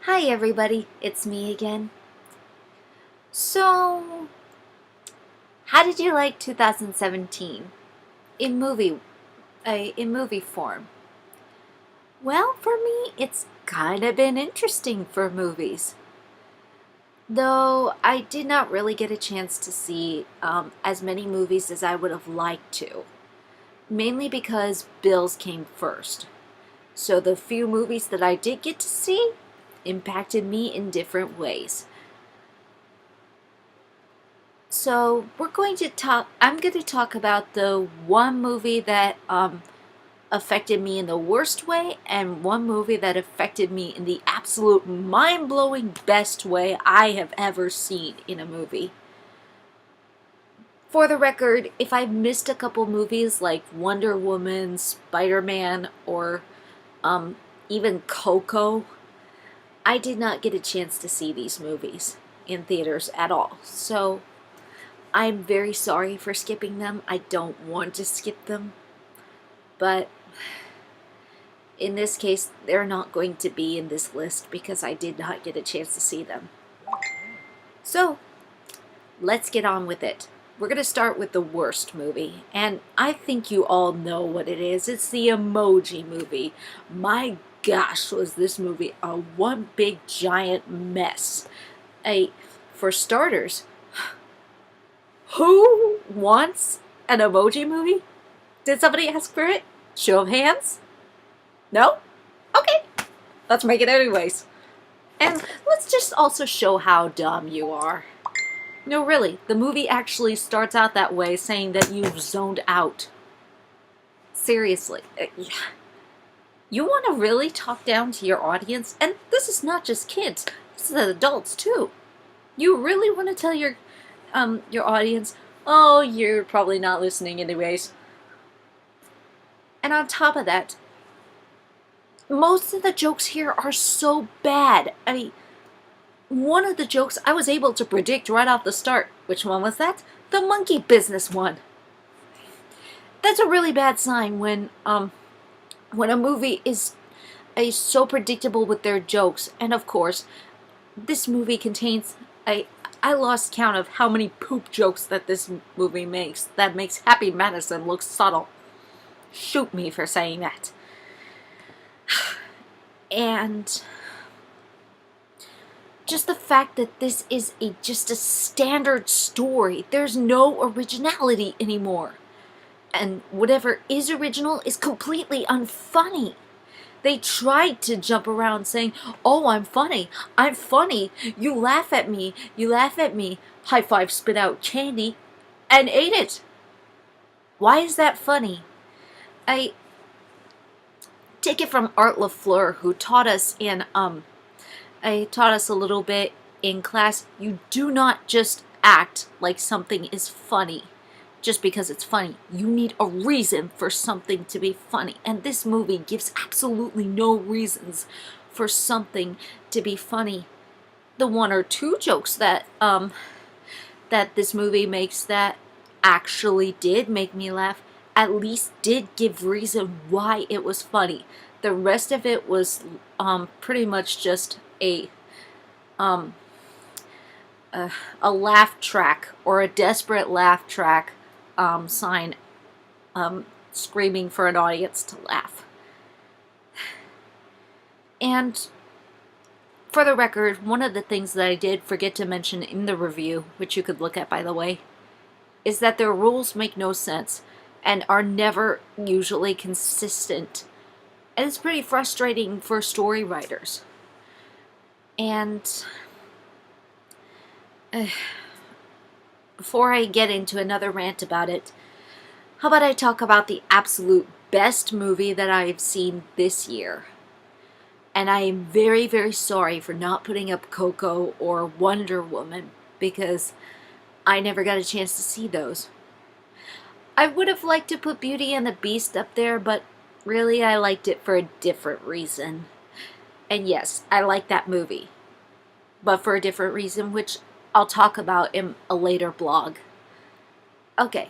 Hi everybody, it's me again. So, how did you like 2017 in movie form? Well, for me, it's kind of been interesting for movies. Though I did not really get a chance to see as many movies as I would have liked to, mainly because bills came first. So the few movies that I did get to see impacted me in different ways. So I'm going to talk about the one movie that affected me in the worst way and one movie that affected me in the absolute mind-blowing best way I have ever seen in a movie. For the record, if I've missed a couple movies like Wonder Woman, Spider-Man, or um, even Coco, I did not get a chance to see these movies in theaters at all. So I'm very sorry for skipping them. I don't want to skip them. But in this case, they're not going to be in this list because I did not get a chance to see them. So, let's get on with it. We're going to start with the worst movie. And I think you all know what it is. It's the Emoji Movie. My gosh, was this movie a one big giant mess. For starters, who wants an Emoji Movie? Did somebody ask for it? Show of hands? No? Okay. Let's make it anyways. And let's just also show how dumb you are. No, really, the movie actually starts out that way, saying that you've zoned out. Seriously. You want to really talk down to your audience? And this is not just kids. This is adults, too. You really want to tell your audience, oh, you're probably not listening anyways. And on top of that, most of the jokes here are so bad. I mean, one of the jokes I was able to predict right off the start. Which one was that? The monkey business one. That's a really bad sign when a movie is so predictable with their jokes. And of course, this movie contains I lost count of how many poop jokes that this movie makes. That makes Happy Madison look subtle. Shoot me for saying that. And just the fact that this is just a standard story. There's no originality anymore. And whatever is original is completely unfunny. They tried to jump around saying, oh, I'm funny. I'm funny. You laugh at me. You laugh at me. High five, spit out candy, and ate it. Why is that funny? I take it from Art LaFleur, who taught us a little bit in class. You do not just act like something is funny just because it's funny. You need a reason for something to be funny. And this movie gives absolutely no reasons for something to be funny. The one or two jokes that this movie makes that actually did make me laugh at least did give reason why it was funny. The rest of it was pretty much just a laugh track or a desperate laugh track sign screaming for an audience to laugh. And for the record, one of the things that I did forget to mention in the review, which you could look at by the way, is that their rules make no sense and are never usually consistent. And it's pretty frustrating for story writers. And before I get into another rant about it, how about I talk about the absolute best movie that I've seen this year? And I am very, very sorry for not putting up Coco or Wonder Woman because I never got a chance to see those. I would have liked to put Beauty and the Beast up there, but really I liked it for a different reason. And yes, I like that movie, but for a different reason, which I'll talk about in a later blog. Okay,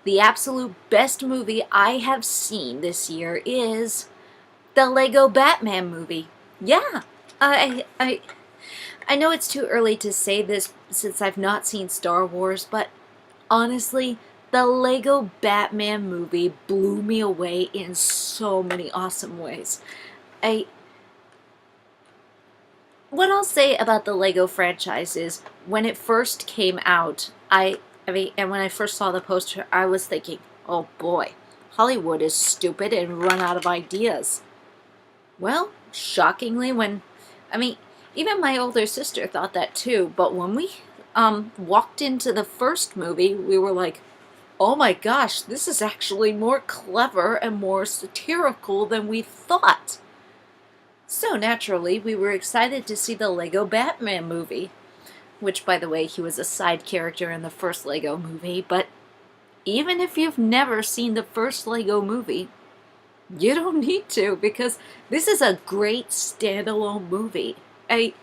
the absolute best movie I have seen this year is the Lego Batman movie. Yeah, I know it's too early to say this since I've not seen Star Wars, but honestly, the Lego Batman movie blew me away in so many awesome ways. I What I'll say about the Lego franchise is when it first came out, and when I first saw the poster, I was thinking, "Oh boy, Hollywood is stupid and run out of ideas." Well, shockingly, I mean, even my older sister thought that too, but when we walked into the first movie, we were like, "Oh my gosh, this is actually more clever and more satirical than we thought." So naturally, we were excited to see the Lego Batman movie, which, by the way, he was a side character in the first Lego movie, but even if you've never seen the first Lego movie, you don't need to, because this is a great standalone movie. And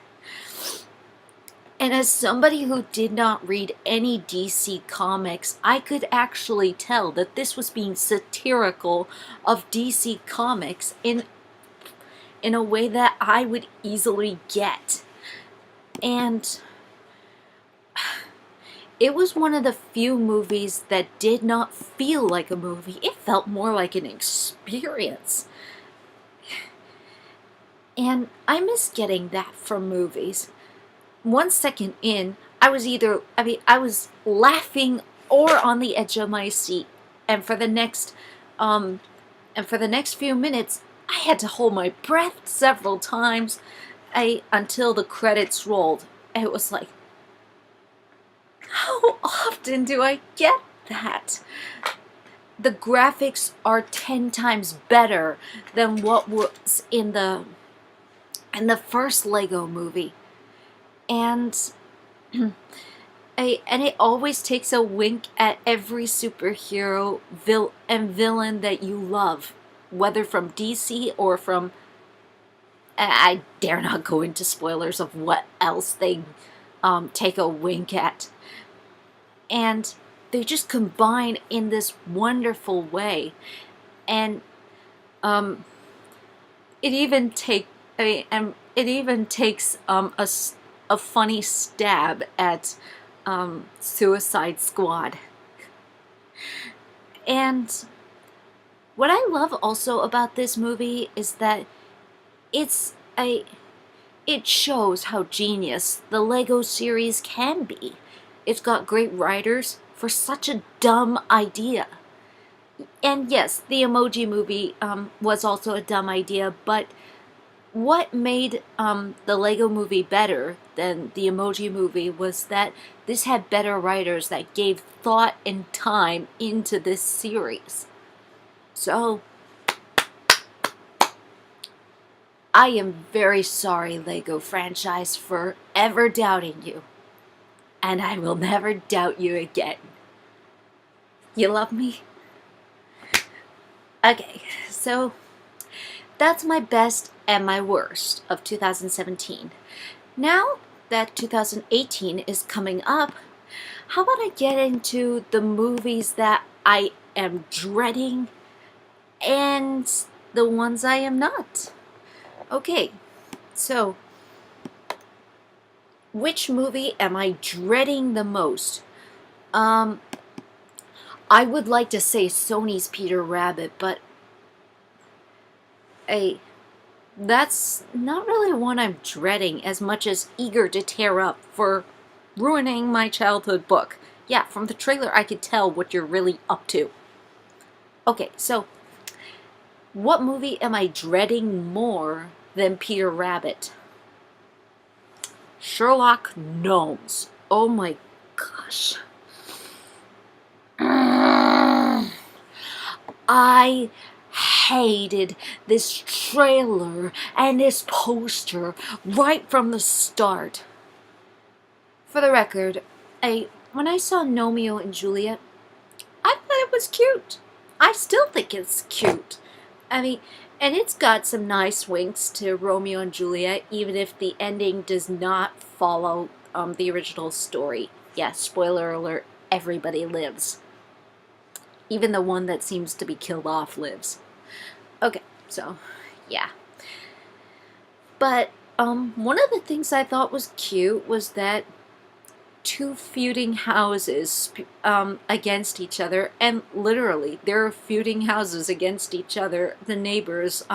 as somebody who did not read any DC comics, I could actually tell that this was being satirical of DC comics in a way that I would easily get. And it was one of the few movies that did not feel like a movie. It felt more like an experience. And I miss getting that from movies. 1 second in, I was laughing or on the edge of my seat. And for the next few minutes, I had to hold my breath several times until the credits rolled. It was like, how often do I get that? The graphics are 10 times better than what was in the first Lego movie. And it always takes a wink at every superhero and villain that you love, whether from DC or from... I dare not go into spoilers of what else they take a wink at. And they just combine in this wonderful way. And it even takes a funny stab at Suicide Squad. And what I love also about this movie is that it shows how genius the Lego series can be. It's got great writers for such a dumb idea. And yes, the Emoji Movie was also a dumb idea, but what made the Lego Movie better than the Emoji Movie was that this had better writers that gave thought and time into this series. So, I am very sorry, Lego franchise, for ever doubting you. And I will never doubt you again. You love me? Okay, so that's my best and my worst of 2017. Now that 2018 is coming up, how about I get into the movies that I am dreading and the ones I am not? Okay, so which movie am I dreading the most? I would like to say Sony's Peter Rabbit, but that's not really one I'm dreading as much as eager to tear up for ruining my childhood book. Yeah, from the trailer I could tell what you're really up to. Okay, so what movie am I dreading more than Peter Rabbit? Sherlock Gnomes. Oh my gosh. I hated this trailer and this poster right from the start. For the record, when I saw Gnomeo and Juliet, I thought it was cute. I still think it's cute. And it's got some nice winks to Romeo and Juliet, even if the ending does not follow the original story. Yeah, spoiler alert, everybody lives. Even the one that seems to be killed off lives. Okay, so, yeah. But One of the things I thought was cute was that two feuding houses against each other, and literally there are feuding houses against each other. The neighbors,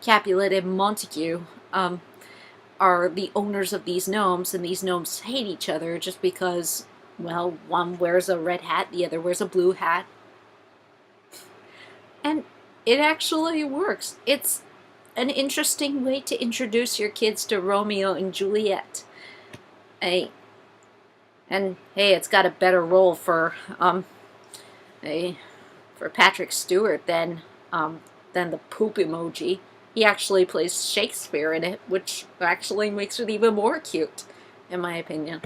Capulet and Montague, are the owners of these gnomes, and these gnomes hate each other just because, well, one wears a red hat, the other wears a blue hat. And it actually works. It's an interesting way to introduce your kids to Romeo and Juliet. And hey, it's got a better role for Patrick Stewart than the poop emoji. He actually plays Shakespeare in it, which actually makes it even more cute, in my opinion.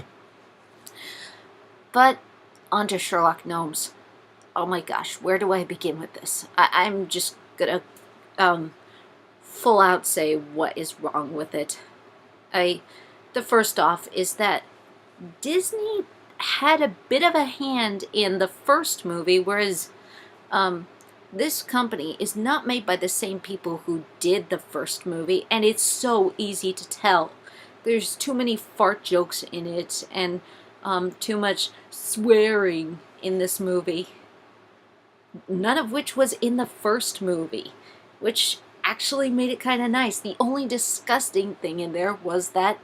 But on to Sherlock Gnomes. Oh my gosh, where do I begin with this? I'm just gonna full out say what is wrong with it. The first off is that Disney had a bit of a hand in the first movie, whereas this company is not made by the same people who did the first movie, and it's so easy to tell. There's too many fart jokes in it, and too much swearing in this movie. None of which was in the first movie, which actually made it kind of nice. The only disgusting thing in there was that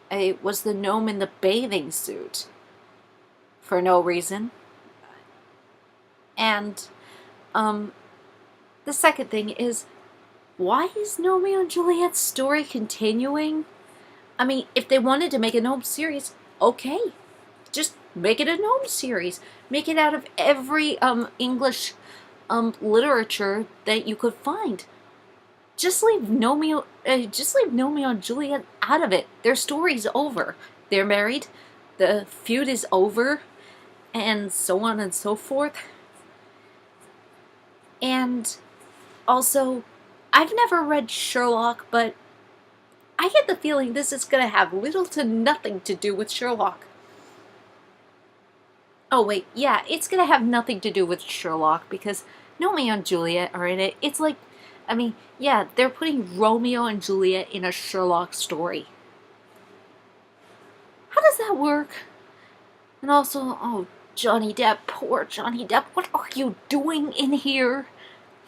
it was the gnome in the bathing suit for no reason. And the second thing is, why is Gnomeo and Juliet's story continuing? I mean, if they wanted to make a gnome series, okay, just make it a gnome series. Make it out of every English literature that you could find. Just leave Gnomeo and Juliet out of it. Their story's over. They're married. The feud is over, and so on and so forth. And also, I've never read Sherlock, but I get the feeling this is going to have little to nothing to do with Sherlock. Oh wait, yeah, it's going to have nothing to do with Sherlock because Gnomeo and Juliet are in it. It's like, I mean, yeah, they're putting Romeo and Juliet in a Sherlock story. How does that work? And also, oh, Johnny Depp, poor Johnny Depp, what are you doing in here?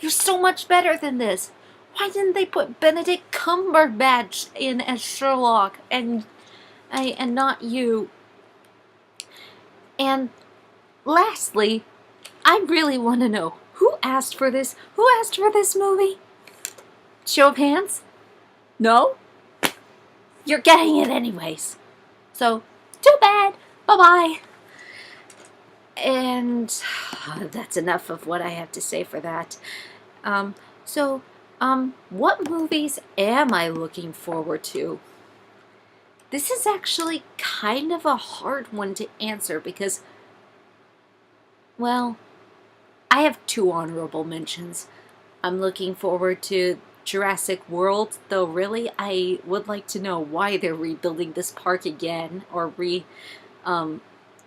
You're so much better than this. Why didn't they put Benedict Cumberbatch in as Sherlock and not you? And lastly, I really want to know, who asked for this? Who asked for this movie? Show of hands? No? You're getting it anyways. So, too bad. Bye-bye. And that's enough of what I have to say for that. What movies am I looking forward to? This is actually kind of a hard one to answer because, well, I have two honorable mentions. I'm looking forward to Jurassic World, though really I would like to know why they're rebuilding this park again, or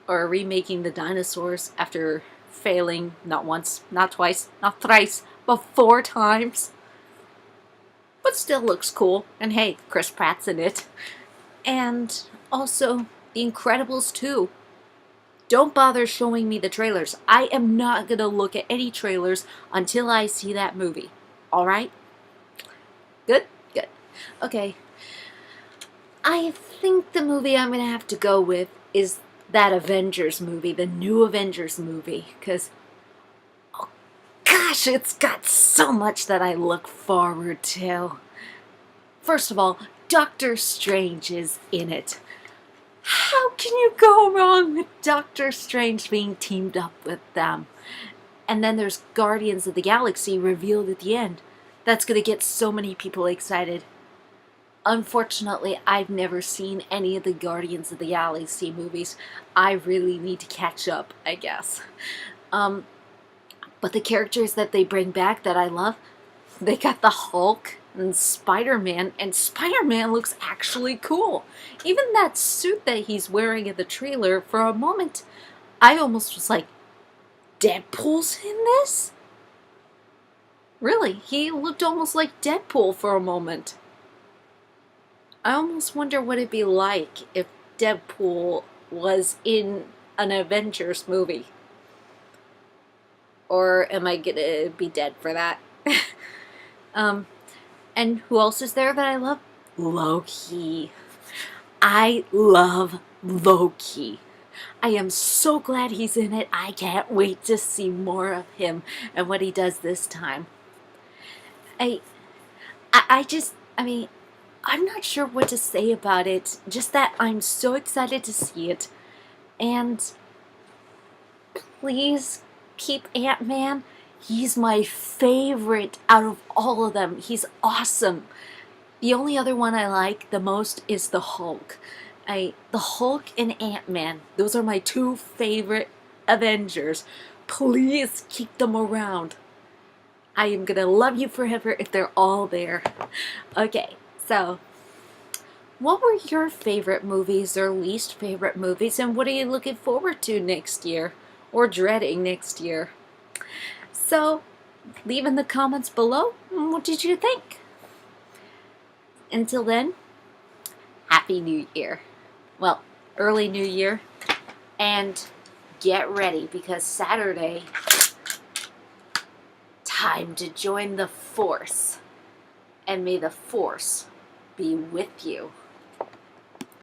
remaking the dinosaurs after failing not once, not twice, not thrice, but 4 times. But still looks cool, and hey, Chris Pratt's in it. And also, The Incredibles 2. Don't bother showing me the trailers. I am not gonna look at any trailers until I see that movie. Alright? Good? Good. Okay. I think the movie I'm gonna have to go with is that Avengers movie, the new Avengers movie, because, oh gosh, it's got so much that I look forward to. First of all, Doctor Strange is in it. How can you go wrong with Doctor Strange being teamed up with them? And then there's Guardians of the Galaxy revealed at the end. That's gonna get so many people excited. Unfortunately, I've never seen any of the Guardians of the Galaxy movies. I really need to catch up, I guess. But the characters that they bring back that I love, they got the Hulk and Spider-Man looks actually cool. Even that suit that he's wearing in the trailer, for a moment, I almost was like, Deadpool's in this? Really, he looked almost like Deadpool for a moment. I almost wonder what it'd be like if Deadpool was in an Avengers movie. Or am I gonna be dead for that? um, and who else is there that I love? Loki. I love Loki. I am so glad he's in it. I can't wait to see more of him and what he does this time. I, I mean, I'm not sure what to say about it. Just that I'm so excited to see it. And please keep Ant-Man. He's my favorite out of all of them. He's awesome. The only other one I like the most is the Hulk. The Hulk and Ant-Man. Those are my two favorite Avengers. Please keep them around. I am gonna love you forever if they're all there. Okay, so what were your favorite movies or least favorite movies, and what are you looking forward to next year or dreading next year? So leave in the comments below. What did you think? Until then, Happy New Year. Well, early New Year. And get ready because Saturday, time to join the Force. And may the Force be with you.